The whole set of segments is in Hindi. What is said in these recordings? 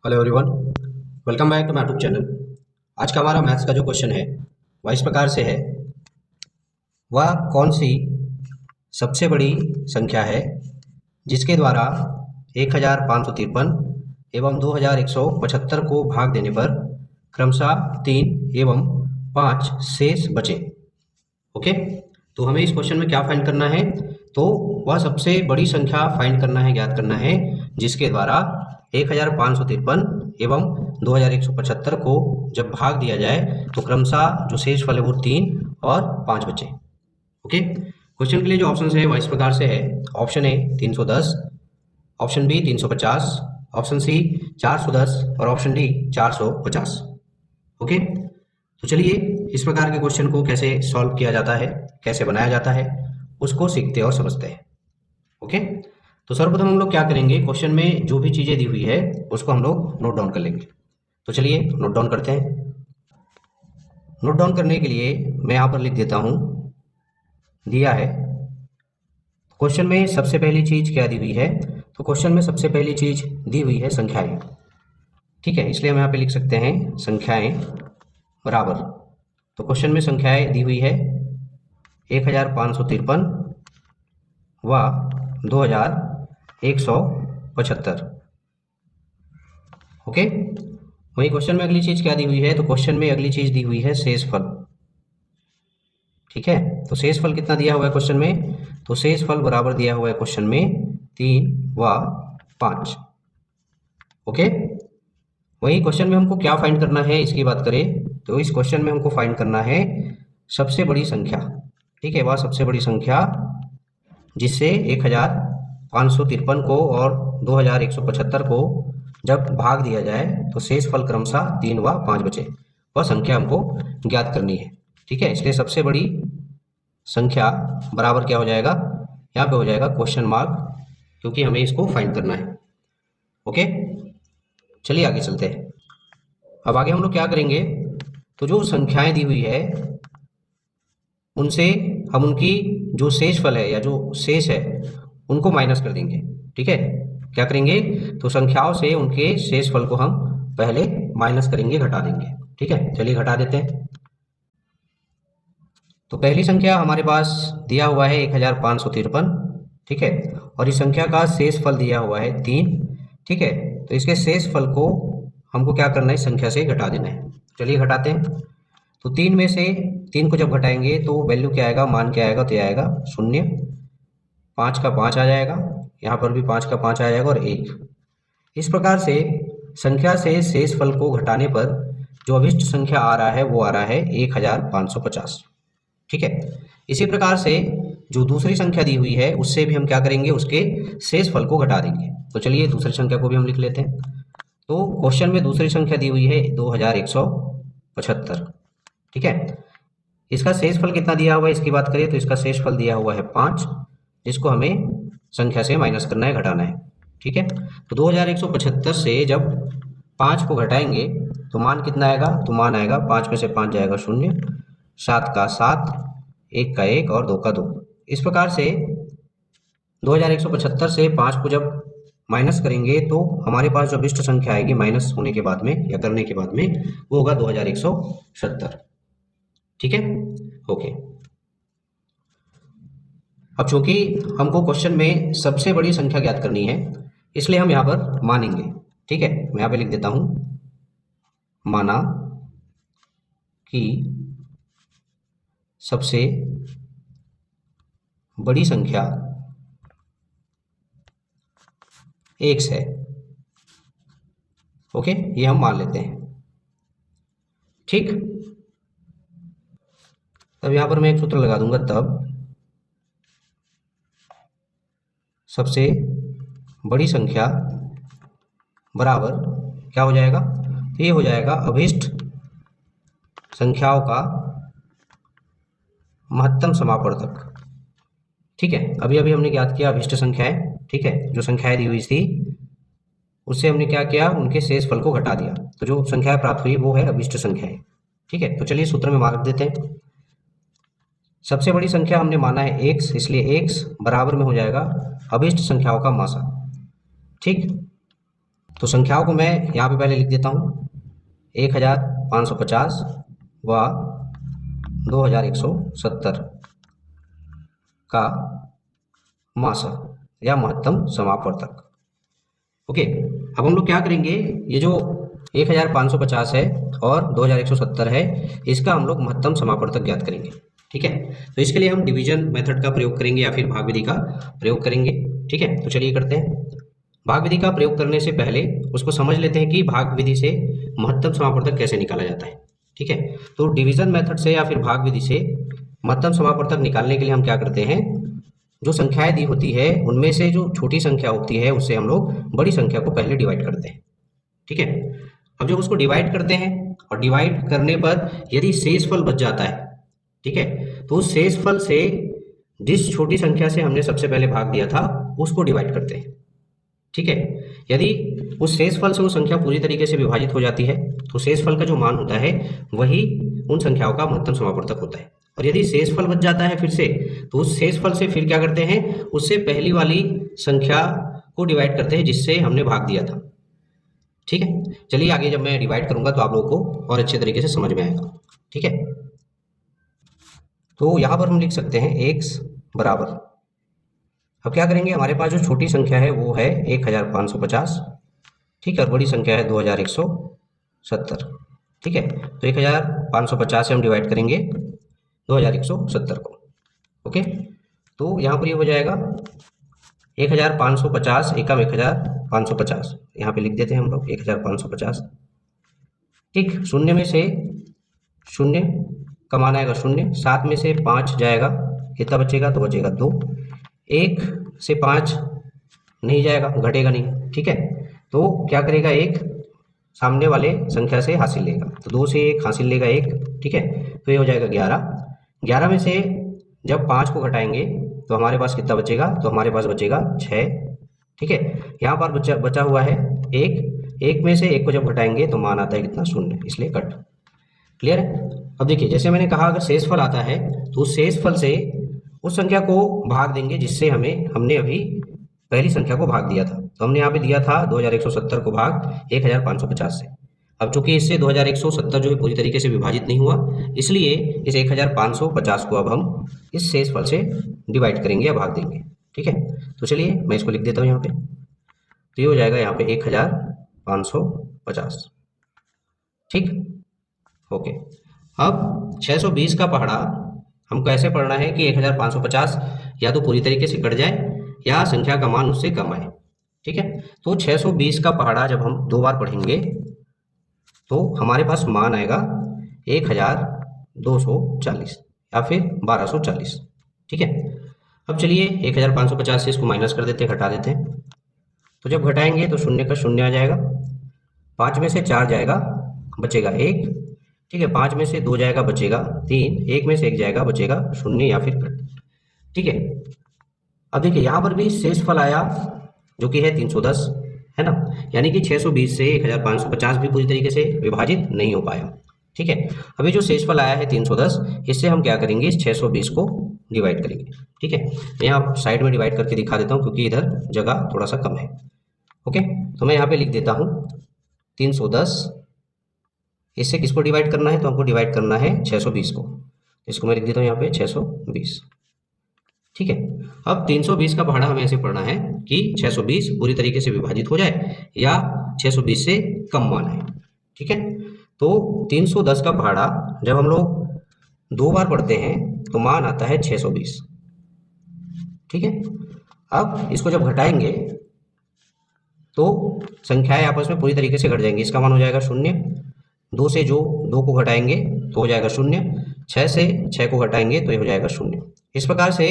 Hello everyone, welcome back to my YouTube channel. आज का हमारा मैथ्स का जो क्वेश्चन है वह इस प्रकार से है। वह कौन सी सबसे बड़ी संख्या है जिसके द्वारा 1553 एवं 2175 को भाग देने पर क्रमशः 3 एवं 5 शेष बचे। ओके, तो हमें इस क्वेश्चन में क्या फाइंड करना है? तो वह सबसे बड़ी संख्या फाइंड करना है, ज्ञात करना है, जिसके द्वारा 1553 एवं 2175 को जब भाग दिया जाए तो क्रमशः जो शेष फल है वो 3 और 5 बचे। ओके, क्वेश्चन के लिए जो ऑप्शन है वह इस प्रकार से है। Option A 310, option B 350, option C 410 और ऑप्शन डी 450। ओके, तो चलिए इस प्रकार के क्वेश्चन को कैसे सॉल्व किया जाता है, कैसे बनाया जाता है, उसको सीखते और समझते हैं। ओके, तो सर्वप्रथम हम लोग क्या करेंगे, क्वेश्चन में जो भी चीज़ें दी हुई है उसको हम लोग नोट डाउन कर लेंगे। तो चलिए नोट डाउन करते हैं। नोट डाउन करने के लिए मैं यहाँ पर लिख देता हूँ, दिया है क्वेश्चन में सबसे पहली चीज़ क्या दी हुई है। तो क्वेश्चन में सबसे पहली चीज़ दी हुई है संख्याएं। ठीक है, इसलिए हम यहाँ पे लिख सकते हैं संख्याएं बराबर। तो क्वेश्चन में संख्याएं दी हुई है 1553 व 2175। ओके, वहीं क्वेश्चन में अगली चीज़ क्या दी हुई है? तो क्वेश्चन में अगली चीज़ दी हुई है शेषफल। ठीक है, तो शेषफल कितना दिया हुआ है क्वेश्चन में? तो शेषफल बराबर दिया हुआ है क्वेश्चन में 3 व 5। ओके, वही क्वेश्चन में हमको क्या फाइंड करना है, इसकी बात करें तो इस क्वेश्चन में हमको फाइंड करना है सबसे बड़ी संख्या। ठीक है, वह सबसे बड़ी संख्या जिससे 1553 को और 2175 को जब भाग दिया जाए तो शेषफल क्रमशः 3 व 5 बचे, वह संख्या हमको ज्ञात करनी है। ठीक है, इसलिए सबसे बड़ी संख्या बराबर क्या हो जाएगा, यहाँ पे हो जाएगा क्वेश्चन मार्क, क्योंकि हमें इसको फाइंड करना है। ओके, चलिए आगे चलते हैं। अब आगे हम लोग क्या करेंगे, तो जो संख्याएं दी हुई है उनसे हम उनकी जो शेषफल है या जो शेष है उनको माइनस कर देंगे। ठीक है, क्या करेंगे, तो संख्याओं से उनके शेषफल को हम पहले माइनस करेंगे, घटा देंगे। ठीक है, चलिए घटा देते हैं। तो पहली संख्या हमारे पास दिया हुआ है 1553। ठीक है, और इस संख्या का शेषफल दिया हुआ है 3। ठीक है, तो इसके शेषफल को हमको क्या करना है, इस संख्या से घटा देना है। चलिए घटाते हैं। तो 3 में से 3 को जब घटाएंगे तो वैल्यू क्या आएगा, मान क्या आएगा, तो यह आएगा 0। 5 का 5 आ जाएगा, यहाँ पर भी 5 का 5 आ जाएगा और 1। इस प्रकार से संख्या से शेषफल को घटाने पर जो अभिष्ट संख्या आ रहा है वो आ रहा है 1550। ठीक है, इसी प्रकार से जो दूसरी संख्या दी हुई है उससे भी हम क्या करेंगे, उसके शेषफल को घटा देंगे। तो चलिए दूसरी संख्या को भी हम लिख लेते हैं। तो क्वेश्चन में दूसरी संख्या दी हुई है 2175। ठीक है, इसका शेषफल कितना दिया हुआ है, इसकी बात करें तो इसका शेषफल दिया हुआ है 5, जिसको हमें संख्या से माइनस करना है, घटाना है। ठीक है, तो 2175 से जब 5 को घटाएंगे तो मान कितना आएगा, तो मान आएगा 5 में से 5 जाएगा 0, 7 का 7, 1 का 1 और 2 का 2। इस प्रकार से 2175 से 5 को जब माइनस करेंगे तो हमारे पास जो अभिष्ट संख्या आएगी माइनस होने के बाद में या करने के बाद में वो होगा 2170। ठीक है, ओके। अब चूंकि हमको क्वेश्चन में सबसे बड़ी संख्या ज्ञात करनी है इसलिए हम यहाँ पर मानेंगे। ठीक है, मैं यहाँ पे लिख देता हूँ, माना कि सबसे बड़ी संख्या x है। ओके, ये हम मान लेते हैं। ठीक, तब यहाँ पर मैं एक सूत्र लगा दूंगा, तब सबसे बड़ी संख्या बराबर क्या हो जाएगा, तो ये हो जाएगा अभिष्ट संख्याओं का महत्तम समापवर्तक। ठीक है, अभी अभी हमने ज्ञात किया अभिष्ट संख्याएं। ठीक है, जो संख्याएं दी हुई थी उससे हमने क्या किया, उनके शेषफल को घटा दिया, तो जो संख्याएं प्राप्त हुई वो है अभिष्ट संख्याएं। ठीक है, तो चलिए सूत्र में मान रख देते हैं। सबसे बड़ी संख्या हमने माना है x, इसलिए x बराबर में हो जाएगा अभिष्ट संख्याओं का मासा। ठीक, तो संख्याओं को मैं यहाँ पे पहले लिख देता हूँ, 1550 व 2170 का मासा या महत्तम समापवर्तक। ओके, अब हम लोग क्या करेंगे, ये जो 1550 है और 2170 है, इसका हम लोग महत्तम समापवर्तक ज्ञात करेंगे। ठीक है, तो इसके लिए हम डिवीजन मेथड का प्रयोग करेंगे या फिर भाग विधि का प्रयोग करेंगे। ठीक है, तो चलिए करते हैं। भाग विधि का प्रयोग करने से पहले उसको समझ लेते हैं कि भाग विधि से महत्तम समापवर्तक कैसे निकाला जाता है। ठीक है, तो डिवीजन मेथड से या फिर भाग विधि से महत्तम समापवर्तक निकालने के लिए हम क्या करते हैं, जो संख्याएं दी होती है उनमें से जो छोटी संख्या होती है उससे हम लोग बड़ी संख्या को पहले डिवाइड करते हैं। ठीक है, अब जब उसको डिवाइड करते हैं और डिवाइड करने पर यदि शेषफल बच जाता है, ठीक है, तो उस शेषफल से जिस छोटी संख्या से हमने सबसे पहले भाग दिया था उसको डिवाइड करते हैं। ठीक है, यदि उस शेषफल से वो संख्या पूरी तरीके से विभाजित हो जाती है तो शेषफल का जो मान होता है वही उन संख्याओं का महत्तम समापवर्तक होता है। और यदि शेषफल बच जाता है फिर से, तो उस शेषफल से फिर क्या करते हैं, उससे पहली वाली संख्या को डिवाइड करते हैं जिससे हमने भाग दिया था। ठीक है, चलिए आगे जब मैं डिवाइड करूंगा तो आप लोगों को और अच्छे तरीके से समझ में आएगा। ठीक है, तो यहाँ पर हम लिख सकते हैं x बराबर, अब क्या करेंगे, हमारे पास जो छोटी संख्या है वो है 1550, ठीक है, और बड़ी संख्या है 2170। ठीक है, तो 1550 से हम डिवाइड करेंगे 2170 को। ओके, तो यहाँ पर ये हो जाएगा 1550 एकम 1550, यहाँ पे लिख देते हैं हम लोग 1550। ठीक, शून्य में से शून्य का मान आएगा शून्य, 7 में से 5 जाएगा, कितना बचेगा, तो बचेगा 2। 1 से 5 नहीं जाएगा, घटेगा नहीं। ठीक है, तो क्या करेगा, 1 सामने वाले संख्या से हासिल लेगा, तो 2 से 1 हासिल लेगा 1। ठीक है, तो ये हो जाएगा 11। 11 में से जब 5 को घटाएंगे तो हमारे पास कितना बचेगा, तो हमारे पास बचेगा 6। ठीक है, यहाँ पर बचा हुआ है 1। 1 में से 1 को जब घटाएंगे तो मान आता है कितना, 0, इसलिए कट। क्लियर है। अब देखिए, जैसे मैंने कहा अगर शेषफल आता है तो उस शेषफल से उस संख्या को भाग देंगे जिससे हमने अभी पहली संख्या को भाग दिया था। तो हमने यहाँ पे दिया था 2170 को भाग 1550 से। अब चूंकि इससे 2170 जो है पूरी तरीके से विभाजित नहीं हुआ, इसलिए इस 1550 को अब हम इस शेषफल से डिवाइड करेंगे या भाग देंगे। ठीक है, तो चलिए मैं इसको लिख देता हूँ यहाँ पे, तो ये हो जाएगा यहाँ पे 1550। ठीक, ओके। अब 620 का पहाड़ा हमको ऐसे पढ़ना है कि 1550 या तो पूरी तरीके से कट जाए या संख्या का मान उससे कम आए। ठीक है, तो 620 का पहाड़ा जब हम 2 बार पढ़ेंगे तो हमारे पास मान आएगा 1240 या फिर 1240। ठीक है, अब चलिए 1550 से इसको माइनस कर देते हैं, घटा देते हैं। तो जब घटाएंगे तो शून्य का शून्य आ जाएगा, 5 में से 4 जाएगा, बचेगा 1। ठीक है, 5 में से 2 जाएगा, बचेगा 3। 1 में से 1 जाएगा, बचेगा 0 या फिर कट। ठीक है, अब देखिए यहाँ पर भी शेषफल आया जो कि है 310, है ना, यानी कि 620 से 1550 भी पूरी तरीके से विभाजित नहीं हो पाया। ठीक है, अभी जो शेषफल आया है 310, इससे हम क्या करेंगे, इस 620 को डिवाइड करेंगे। ठीक है, मैं यहाँ साइड में डिवाइड करके दिखा देता हूँ क्योंकि इधर जगह थोड़ा सा कम है। ओके, तो मैं यहाँ पे लिख देता हूँ 310, इससे किसको डिवाइड करना है, तो हमको डिवाइड करना है 620 को, इसको मैं लिख देता हूँ यहाँ पे 620। ठीक है, अब 320 का पहाड़ा हमें ऐसे पढ़ना है कि 620 पूरी तरीके से विभाजित हो जाए या 620 से कम मान है। ठीक है, तो 310 का पहाड़ा जब हम लोग 2 बार पढ़ते हैं तो मान आता है 620। ठीक है, अब इसको जब घटाएंगे तो संख्याएं आपस में पूरी तरीके से घट जाएंगी, इसका मान हो जाएगा 0। 2 से जो 2 को घटाएंगे तो हो जाएगा 0। 6 से 6 को घटाएंगे तो ये हो जाएगा 0। इस प्रकार से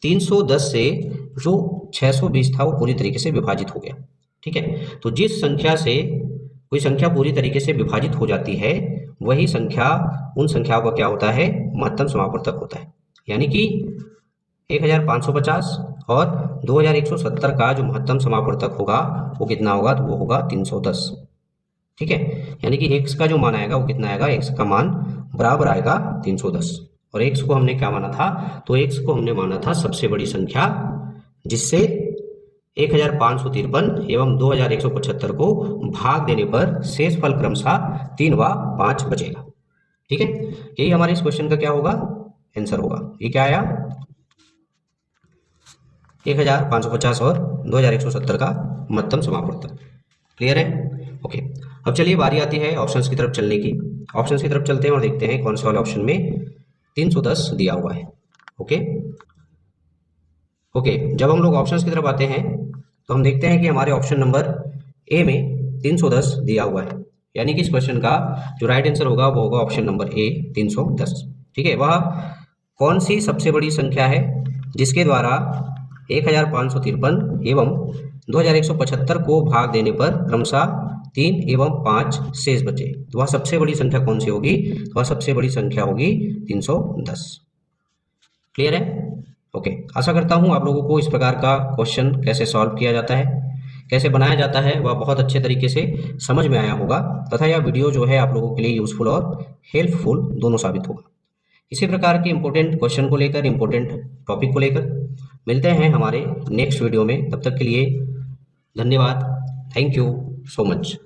310 से जो 620 था वो पूरी तरीके से विभाजित हो गया। ठीक है, तो जिस संख्या से कोई संख्या पूरी तरीके से विभाजित हो जाती है वही संख्या उन संख्याओं का क्या होता है, महत्तम समापवर्तक होता है। यानी कि 1550 और 2170 का जो महत्तम समापवर्तक होगा वो कितना होगा, तो वो होगा 310। ठीक है, यानी कि x का जो मान आएगा वो कितना आएगा, x का मान बराबर आएगा 310। और x को हमने क्या माना था, तो x को हमने माना था सबसे बड़ी संख्या जिससे 1553 एवं 2175 को भाग देने पर शेष फल क्रमशः 3 व 5 बचेगा। ठीक है, यही हमारे इस क्वेश्चन का क्या होगा, आंसर होगा। ये क्या आया, 1550 और 2170 का महत्तम समापवर्तन। क्लियर है? ओके, अब चलिए बारी आती है ऑप्शंस की तरफ चलने की। ऑप्शंस की तरफ चलते हैं और देखते हैं कौन से वाले ऑप्शन में 310 दिया हुआ है। ओके ओके, जब हम लोग ऑप्शंस की तरफ आते हैं तो हम देखते हैं कि हमारे ऑप्शन नंबर ए में 310 दिया हुआ है, यानी कि इस क्वेश्चन का जो राइट आंसर होगा वो होगा ऑप्शन नंबर ए 310। ठीक है, वह कौन सी सबसे बड़ी संख्या है जिसके द्वारा 1553 एवं 2175 को भाग देने पर क्रमशः 3 एवं 5 शेष बचे। तो वह सबसे बड़ी संख्या कौन सी होगी, तो वह सबसे बड़ी संख्या होगी 310। क्लियर है? ओके, आशा करता हूँ आप लोगों को इस प्रकार का क्वेश्चन कैसे सॉल्व किया जाता है, कैसे बनाया जाता है, वह बहुत अच्छे तरीके से समझ में आया होगा तथा यह वीडियो जो है आप लोगों के लिए यूजफुल और हेल्पफुल दोनों साबित होगा। इसी प्रकार के इंपॉर्टेंट क्वेश्चन को लेकर, इंपॉर्टेंट टॉपिक को लेकर मिलते हैं हमारे नेक्स्ट वीडियो में। तब तक के लिए धन्यवाद। Thank you so much.